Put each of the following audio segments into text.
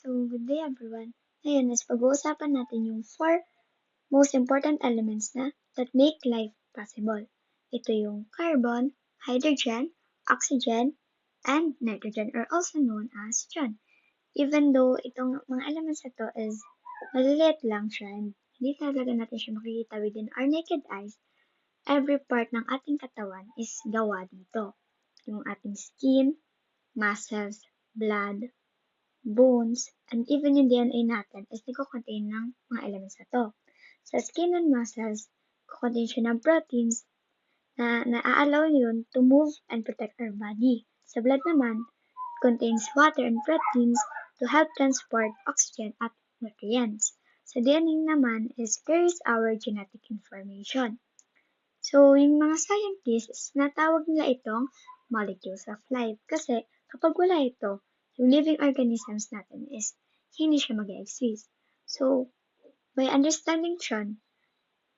So, good day everyone. Ngayon is pag-uusapan natin yung 4 most important elements na that make life possible. Ito yung carbon, hydrogen, oxygen, and nitrogen or also known as John. Even though itong mga elements na to is maliliit lang siya and hindi talaga natin siya makikita within our naked eyes, every part ng ating katawan is gawa dito. Yung ating skin, muscles, blood, bones, and even yung DNA natin is nagko-contain ng mga elements na to. Sa skin and muscles, contain siya ng proteins na naa-allow yun to move and protect our body. Sa blood naman, contains water and proteins to help transport oxygen at nutrients. Sa DNA naman is carries our genetic information. So, yung mga scientists, natawag nila itong molecules of life kasi kapag wala ito, yung living organisms natin is hindi siya mag-exist. So, by understanding siya,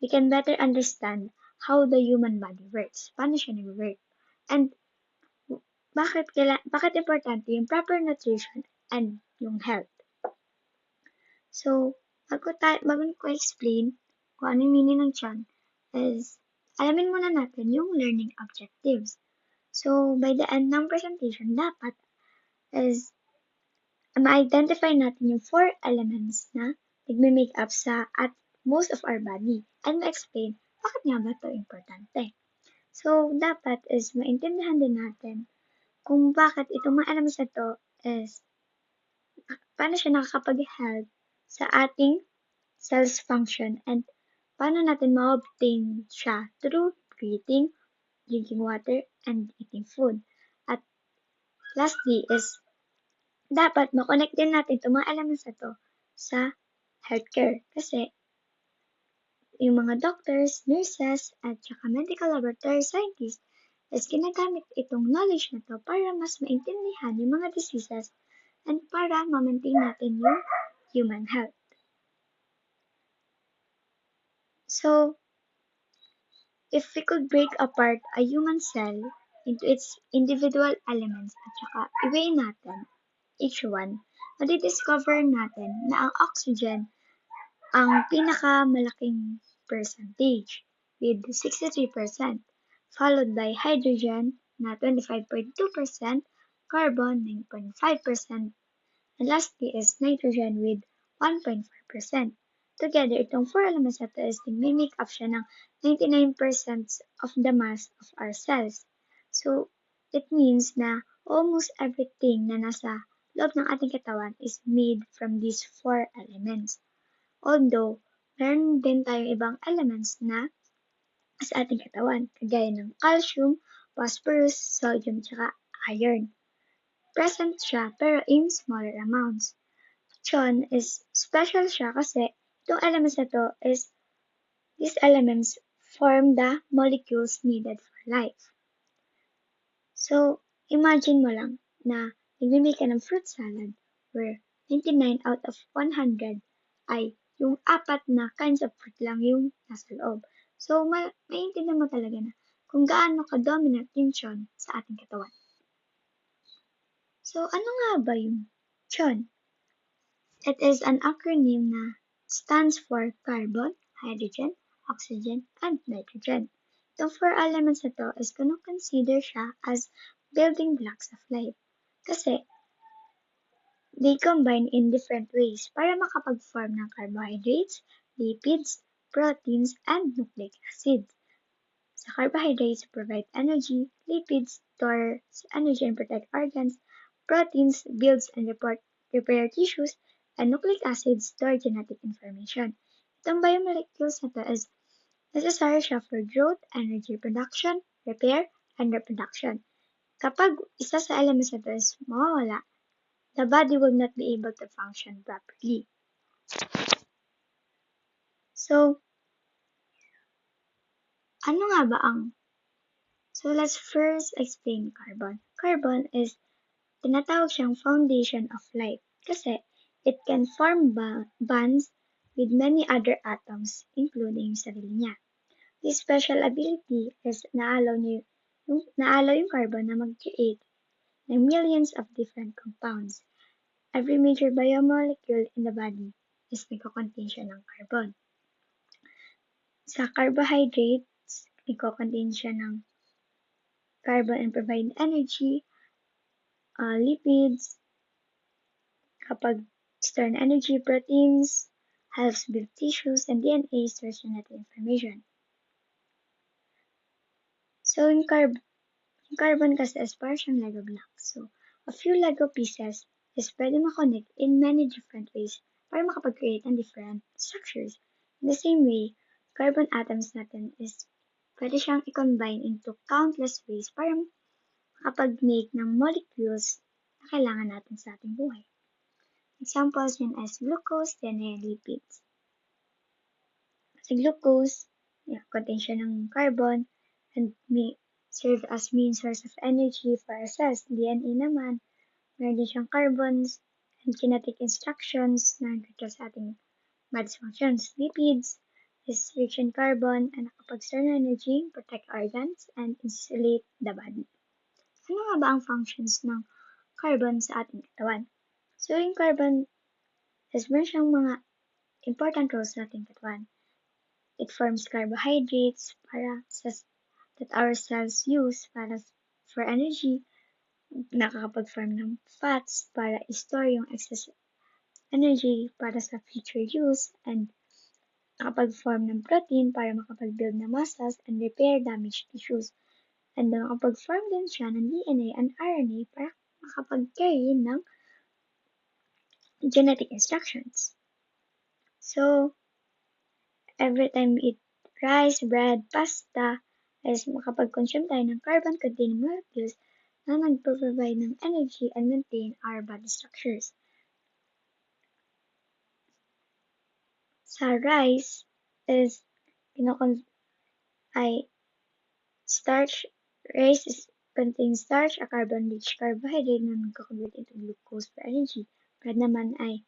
we can better understand how the human body works, paano siya nag-work, and bakit importante yung proper nutrition and yung health. So, bago ko explain kung ano yung meaning ng tiyan, is alamin muna natin yung learning objectives. So, by the end ng presentation, dapat is ma-identify natin yung 4 elements na nagme-make up sa at most of our body and ma-explain bakit nga ba ito importante. So, dapat is maintindihan din natin kung bakit itong mga elements na ito is paano siya nakakapag-help sa ating cells function and paano natin ma-obtain siya through breathing, drinking water, and eating food. At lastly is dapat ma-connect din natin itong mga elements na to sa healthcare kasi yung mga doctors, nurses, at saka medical laboratory scientists is ginagamit itong knowledge na to para mas maintindihan yung mga diseases and para ma-maintain natin yung human health. So, if we could break apart a human cell into its individual elements at saka i-weigh natin each one, madidiscover natin na ang oxygen ang pinakamalaking percentage with 63%, followed by hydrogen na 25.2%, carbon 9.5%, and lastly is nitrogen with 1.4%. Together, itong 4 elements na to is nagme-make up siya ng 99% of the mass of our cells. So, it means na almost everything na nasa loob ng ating katawan is made from these 4 elements. Although, meron din tayong ibang elements na sa ating katawan, kagaya ng calcium, phosphorus, sodium, tsaka iron. Present siya pero in smaller amounts. John is special siya kasi itong elements na to is these elements form the molecules needed for life. So, imagine mo lang na nagme-make ka ng fruit salad where 99 out of 100 ay yung 4 na kinds of fruit lang yung nasa loob. So, maintindihan mo talaga na kung gaano ka-dominant yung tiyon sa ating katawan. So, ano nga ba yung tiyon? It is an acronym na stands for carbon, hydrogen, oxygen, and nitrogen. Itong 4 elements na to is consider siya as building blocks of life. Kasi, they combine in different ways para makapag-form ng carbohydrates, lipids, proteins, and nucleic acids. Sa carbohydrates, provide energy, lipids store energy and protect organs, proteins builds and repair tissues, and nucleic acids store genetic information. Itong biomolecules na to is necessary siya for growth, energy production, repair, and reproduction. Kapag isa sa elements na to is mawawala, the body will not be able to function properly. So, ano nga ba ang? So, let's first explain carbon. Carbon is tinatawag siyang foundation of life kasi it can form bonds with many other atoms, including yung sarili niya. This special ability is naalaw yung carbon na mag-create ng millions of different compounds. Every major biomolecule in the body is nagko-contain siya ng carbon. Sa carbohydrates, nagko-contain siya ng carbon and provide energy. Lipids, kapag store ng energy, proteins, helps build tissues, and DNA stores genetic information. So, yung carbon kasi is parang siyang Lego blocks. So, a few Lego pieces is pwede ma-connect in many different ways para makapag-create ng different structures. In the same way, carbon atoms natin is pwede siyang i-combine into countless ways para makapag-make ng molecules na kailangan natin sa ating buhay. Examples yun as glucose, DNA, and lipids. Sa glucose, contain siya ng carbon and may serve as main source of energy for our cells. DNA naman, meron din siyang carbons and kinetic instructions na nagkakil sa ating body's functions. Lipids is rich in carbon and nakapag-store ng energy, protect organs, and insulate the body. Ano nga ba ang functions ng carbon sa ating katawan? So, yung carbon is meron siyang mga important roles sa ating katawan. It forms carbohydrates that our cells use for energy. Nakakapag-form ng fats para i-store yung excess energy para sa future use, and nakapag-form ng protein para makapag-build ng muscles and repair damaged tissues. And nakapag-form din siya ng DNA and RNA para makapag-carry ng genetic instructions. So, every time we eat rice, bread, pasta, is makapag-consume tayo ng carbon-containing molecules na nagpo-provide ng energy and maintain our body structures. Sa rice is starch. Rice contains starch, a carbon-rich carbohydrate na nagko-convert into glucose for energy. Bread naman ay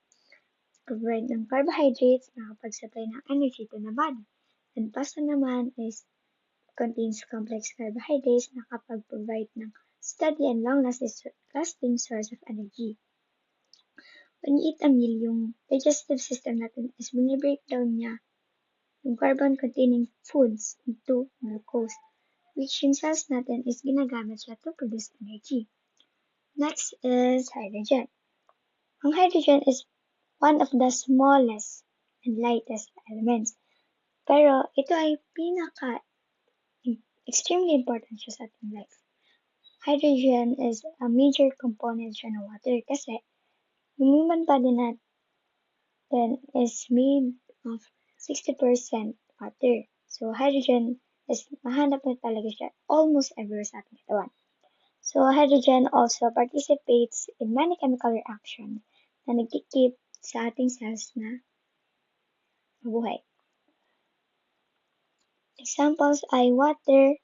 provide ng carbohydrates na nakapag-supply ng energy to the body. And pasta naman contains complex carbohydrates na nakapag-provide ng steady and long-lasting source of energy. When you eat a meal, yung digestive system natin is binibreak down niya yung carbon-containing foods into glucose, which yung cells natin is ginagamit siya to produce energy. Next is hydrogen. Ang hydrogen is one of the smallest and lightest elements. Pero ito ay extremely important siya sa ating life. Hydrogen is a major component siya ng water kasi yung human body natin is made of 60% water. So, hydrogen is mahanap na talaga siya almost everywhere sa ating katawan. So, hydrogen also participates in many chemical reactions na nagkikip sa ating cells na mabuhay. Examples ay water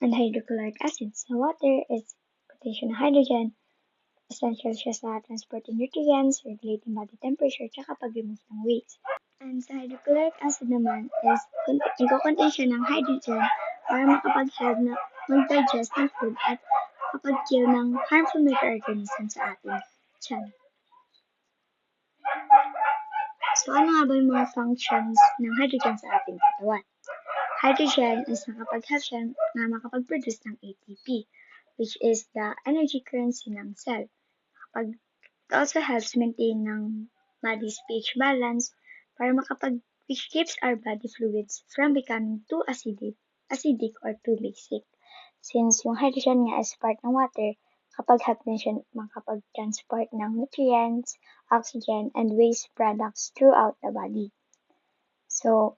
and hydrochloric acid. So, water is condition ng hydrogen. Essential siya sa transporting nutrients, regulating body temperature, tsaka pag-remove ng waste. And sa hydrochloric acid naman is nagko-contain siya ng hydrogen para makapag-help na mag-digest ng food at makapag-kill ng harmful microorganisms sa ating tiyan. So, ano nga ba yung mga functions ng hydrogen sa ating katawan? Hydrogen is nakapag-help siya na makapag-produce ng ATP, which is the energy currency ng cell. It also helps maintain ng body's pH balance para which keeps our body fluids from becoming too acidic or too basic. Since yung hydrogen nga is part ng water, help din siya makapag-transport ng nutrients, oxygen, and waste products throughout the body. So,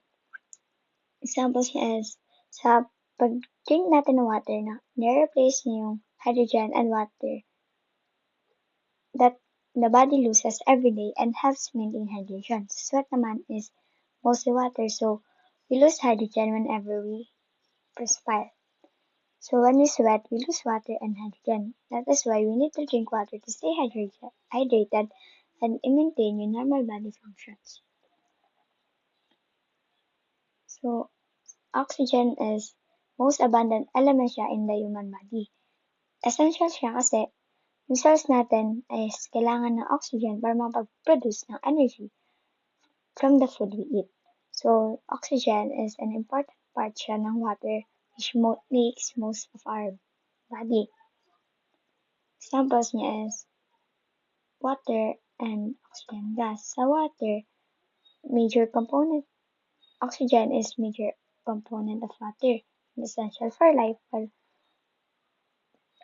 examples niya is sa pag-drink natin ng water na nire-replace niya yung hydrogen and water that the body loses every day and helps maintain hydration. Sweat naman is mostly water, so we lose hydrogen whenever we perspire. So when we sweat, we lose water and hydrogen. That is why we need to drink water to stay hydrated and maintain your normal body functions. So oxygen is most abundant element siya in the human body. Essential siya kasi Yung cells natin is kailangan ng oxygen para makapag-produce ng energy from the food we eat. So, oxygen is an important part siya ng water which makes most of our body. Examples niya is water and oxygen gas. Sa water, major component, oxygen is major component of water and essential for life, while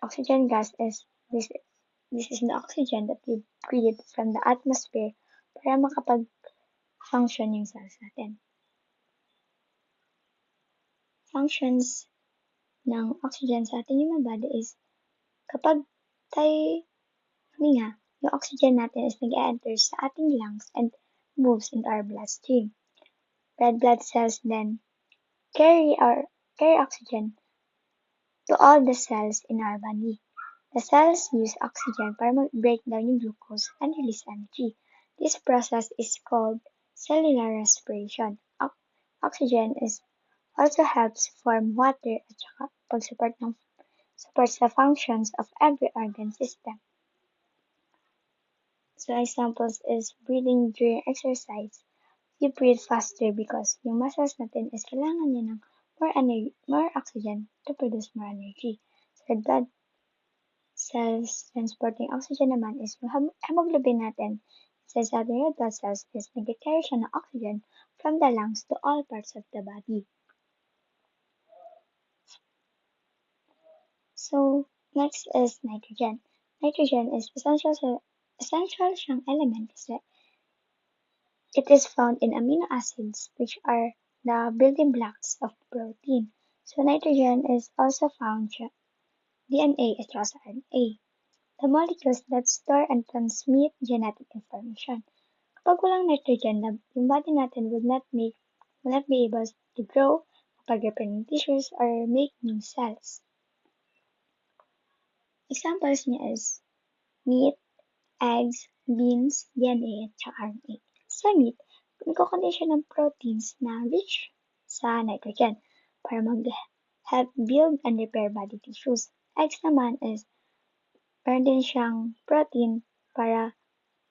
oxygen gas is this is the oxygen that we breathe from the atmosphere para makapag-function yung cells natin. Functions ng oxygen sa ating human body is kapag tayo huminga, yung oxygen natin is nag-enter sa ating lungs and moves into our bloodstream. Red blood cells then carry oxygen to all the cells in our body. The cells use oxygen para break down yung glucose and release energy. This process is called cellular respiration. Oxygen also helps form water at saka supports the functions of every organ system. So examples is breathing during exercise. You breathe faster because yung muscles natin is kailangan niya ng more oxygen to produce more energy. So blood cells transporting oxygen naman is yung hemoglobin natin. Sa ating red blood cells is nag-carry siya ng oxygen from the lungs to all parts of the body. So next is nitrogen. Nitrogen is essential siyang element kasi it is found in amino acids, which are the building blocks of protein. So nitrogen is also found sa DNA at saka sa RNA. The molecules that store and transmit genetic information. Kapag walang nitrogen, yung body natin will not be able to grow, kapag-repair ng tissues, or make new cells. Examples niya is meat, eggs, beans, DNA, at saka RNA. Sa meat, nagkukontain siya ng proteins na rich sa nitrogen para mag-help build and repair body tissues. Eggs naman is meron din siyang protein para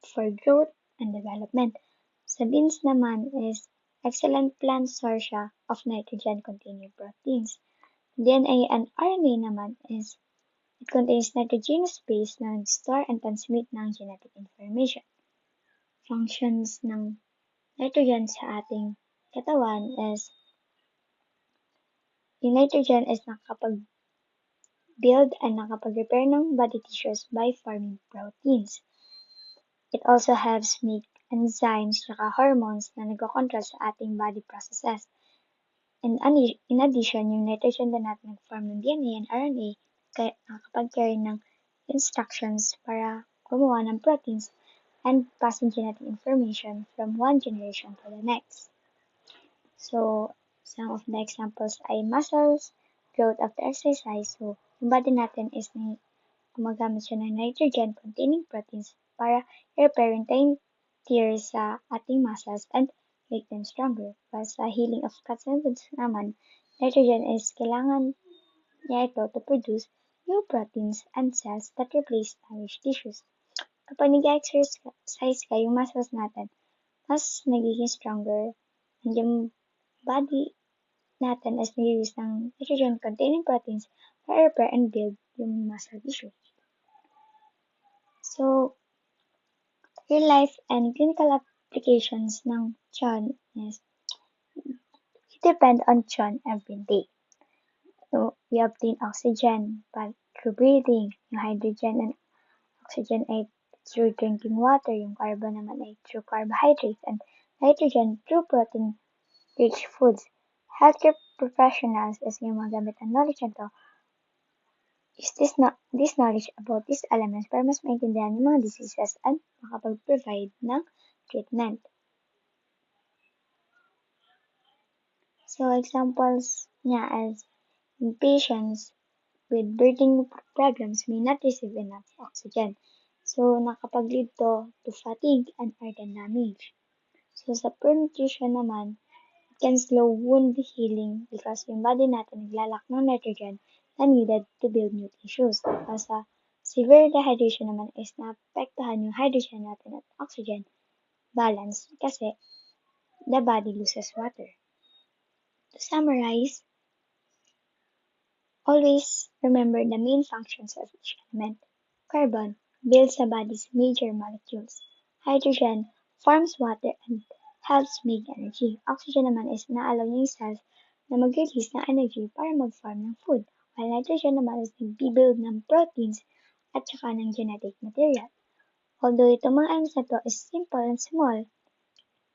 for growth and development. Sa beans naman is excellent plant source siya of nitrogen-containing proteins. DNA and RNA naman is it contains nitrogenous base na nag-store and transmit ng genetic information. Functions ng nitrogen sa ating katawan is yung nitrogen is nakakapag-build and nakapag-repair ng body tissues by forming proteins. It also helps make enzymes at hormones na nagko-control sa ating body processes. In addition, yung nitrogen din natin nag-form ng DNA and RNA kaya nakakapag-carry ng instructions para gumawa ng proteins and passing genetic information from one generation to the next. So, some of the examples ay muscles, growth after exercise. So, yung body natin is gumagamit siya ng nitrogen-containing proteins para i-repair yung tiny tears sa ating muscles and make them stronger. While sa healing of cuts and wounds naman, nitrogen is kailangan niya ito to produce new proteins and cells that replace damaged tissues. Kapag nag-exercise ka, yung muscles natin, mas nagiging stronger and yung body natin is nag-use ng nitrogen-containing proteins para repair and build yung muscle tissue. So, real life and clinical applications ng CHON is we depend on CHON every day. So, we obtain oxygen through breathing, yung hydrogen and oxygen ay through drinking water, yung carbon naman ay through carbohydrates, and nitrogen through protein-rich foods. Healthcare professionals is yung magamit ang knowledge nito is this knowledge about these elements para mas maintindihan yung mga diseases and makapag-provide ng treatment. So, examples niya as in patients with breathing problems may not receive enough oxygen. So, nakapag-lead to fatigue and organ damage. So, sa poor nutrition naman, it can slow wound healing because yung body natin naglalak ng nitrogen na needed to build new tissues. Severe dehydration naman is naapektuhan yung hydrogen natin at oxygen balance kasi the body loses water. To summarize, always remember the main functions of each element. Carbon builds the body's major molecules. Hydrogen forms water and helps make energy. Oxygen naman is naalaw niya yung cells na mag-release ng energy para mag-form ng food. While nitrogen naman is nagbibuild ng proteins at saka ng genetic material. Although itong mga elements na to is simple and small,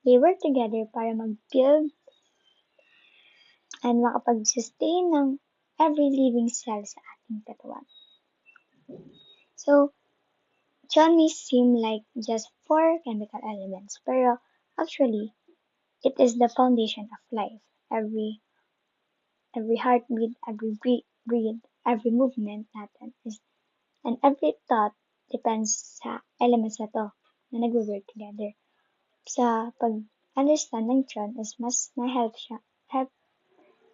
they work together para mag-build and makapag-sustain ng every living cell sa ating katawan. So, John may seem like just four chemical elements, pero actually, it is the foundation of life. Every heartbeat, every breathe, every movement natin is, and every thought depends sa elements na to na nag-work together. Sa pag-understand ng John is mas na-help siya.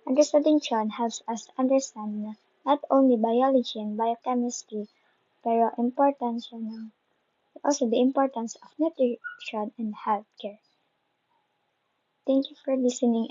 Understanding John helps us understand na not only biology and biochemistry, pero also the importance of nutrition and healthcare. Thank you for listening